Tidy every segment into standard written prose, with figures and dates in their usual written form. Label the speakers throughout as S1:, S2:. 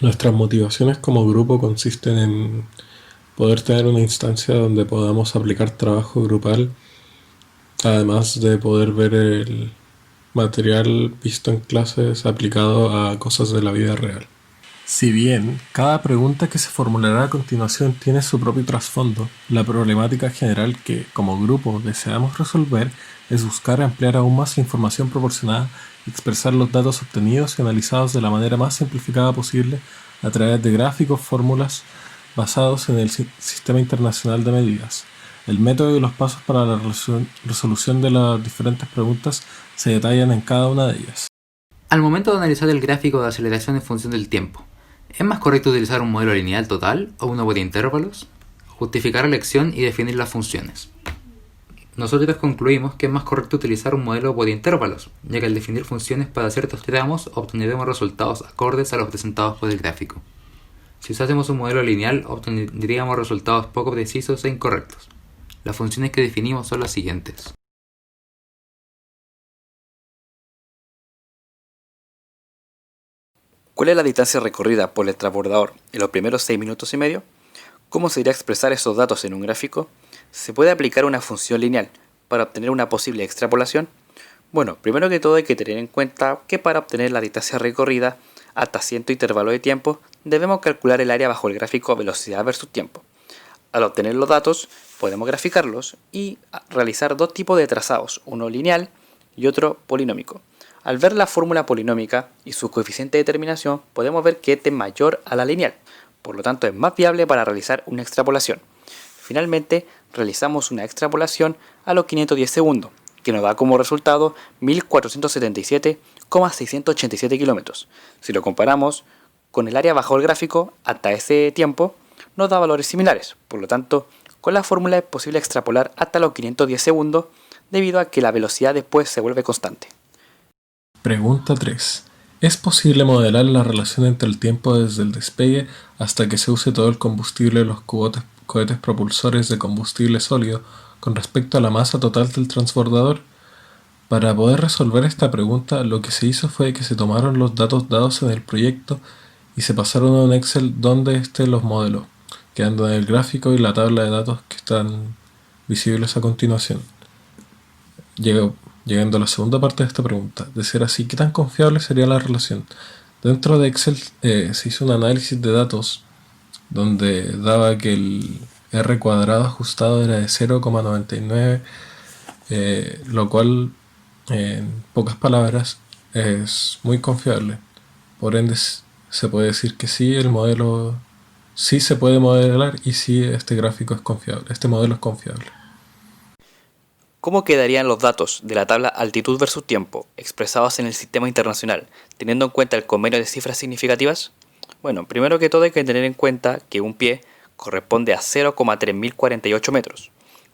S1: Nuestras motivaciones como grupo consisten en poder tener una instancia donde podamos aplicar trabajo grupal, además de poder ver el material visto en clases aplicado a cosas de la vida real. Si bien cada pregunta que se formulará a continuación tiene su propio trasfondo, la problemática general que, como grupo, deseamos resolver es buscar ampliar aún más la información proporcionada y expresar los datos obtenidos y analizados de la manera más simplificada posible a través de gráficos, fórmulas basados en el Sistema Internacional de Medidas. El método y los pasos para la resolución de las diferentes preguntas se detallan en cada una de ellas.
S2: Al momento de analizar el gráfico de aceleración en función del tiempo, ¿es más correcto utilizar un modelo lineal total o uno de intervalos? Justificar la elección y definir las funciones. Nosotros concluimos que es más correcto utilizar un modelo de intervalos, ya que al definir funciones para ciertos tramos obtendremos resultados acordes a los presentados por el gráfico. Si usásemos un modelo lineal obtendríamos resultados poco precisos e incorrectos. Las funciones que definimos son las siguientes.
S3: ¿Cuál es la distancia recorrida por el transbordador en los primeros 6 minutos y medio? ¿Cómo se irá a expresar esos datos en un gráfico? ¿Se puede aplicar una función lineal para obtener una posible extrapolación? Bueno, primero que todo hay que tener en cuenta que para obtener la distancia recorrida hasta cierto intervalo de tiempo debemos calcular el área bajo el gráfico velocidad versus tiempo. Al obtener los datos podemos graficarlos y realizar dos tipos de trazados, uno lineal y otro polinómico. Al ver la fórmula polinómica y su coeficiente de determinación podemos ver que este es mayor a la lineal, por lo tanto es más viable para realizar una extrapolación. Finalmente realizamos una extrapolación a los 510 segundos, que nos da como resultado 1477,687 kilómetros. Si lo comparamos con el área bajo el gráfico, hasta ese tiempo nos da valores similares, por lo tanto con la fórmula es posible extrapolar hasta los 510 segundos debido a que la velocidad después se vuelve constante.
S1: Pregunta 3. ¿Es posible modelar la relación entre el tiempo desde el despegue hasta que se use todo el combustible de los cohetes propulsores de combustible sólido con respecto a la masa total del transbordador? Para poder resolver esta pregunta, lo que se hizo fue que se tomaron los datos dados en el proyecto y se pasaron a un Excel donde éste los modeló, quedando en el gráfico y la tabla de datos que están visibles a continuación. Llegando a la segunda parte de esta pregunta, de ser así, ¿qué tan confiable sería la relación? Dentro de Excel se hizo un análisis de datos donde daba que el R cuadrado ajustado era de 0,99, lo cual, en pocas palabras, es muy confiable. Por ende, se puede decir que sí, el modelo sí se puede modelar y sí este gráfico es confiable, este modelo es confiable.
S3: ¿Cómo quedarían los datos de la tabla altitud versus tiempo expresados en el sistema internacional, teniendo en cuenta el convenio de cifras significativas? Bueno, primero que todo hay que tener en cuenta que un pie corresponde a 0,3048 metros.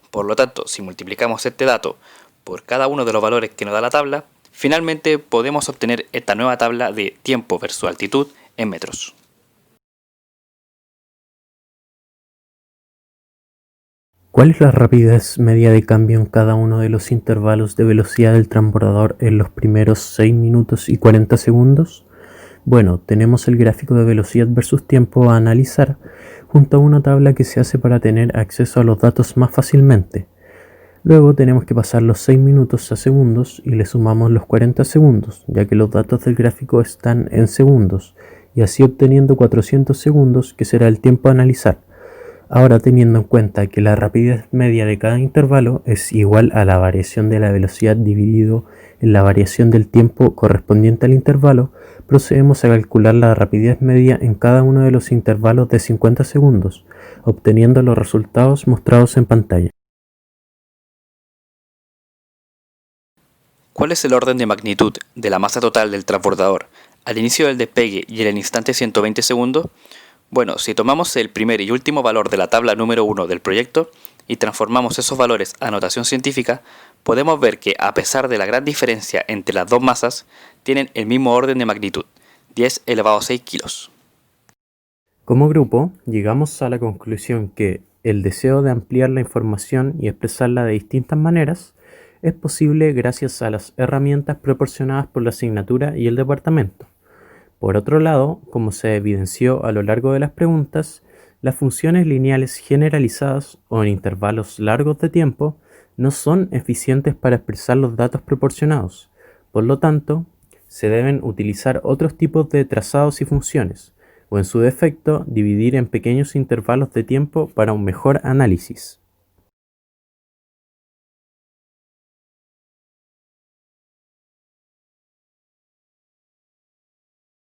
S3: Por lo tanto, si multiplicamos este dato por cada uno de los valores que nos da la tabla, finalmente podemos obtener esta nueva tabla de tiempo versus altitud en metros.
S4: ¿Cuál es la rapidez media de cambio en cada uno de los intervalos de velocidad del transbordador en los primeros 6 minutos y 40 segundos? Bueno, tenemos el gráfico de velocidad versus tiempo a analizar junto a una tabla que se hace para tener acceso a los datos más fácilmente. Luego tenemos que pasar los 6 minutos a segundos y le sumamos los 40 segundos, ya que los datos del gráfico están en segundos, y así obteniendo 400 segundos, que será el tiempo a analizar. Ahora, teniendo en cuenta que la rapidez media de cada intervalo es igual a la variación de la velocidad dividido en la variación del tiempo correspondiente al intervalo, procedemos a calcular la rapidez media en cada uno de los intervalos de 50 segundos, obteniendo los resultados mostrados en pantalla.
S3: ¿Cuál es el orden de magnitud de la masa total del transbordador al inicio del despegue y en el instante 120 segundos? Bueno, si tomamos el primer y último valor de la tabla número 1 del proyecto y transformamos esos valores a notación científica, podemos ver que a pesar de la gran diferencia entre las dos masas, tienen el mismo orden de magnitud, 10 elevado a 6 kilos.
S4: Como grupo, llegamos a la conclusión que el deseo de ampliar la información y expresarla de distintas maneras es posible gracias a las herramientas proporcionadas por la asignatura y el departamento. Por otro lado, como se evidenció a lo largo de las preguntas, las funciones lineales generalizadas o en intervalos largos de tiempo no son eficientes para expresar los datos proporcionados. Por lo tanto, se deben utilizar otros tipos de trazados y funciones, o en su defecto, dividir en pequeños intervalos de tiempo para un mejor análisis.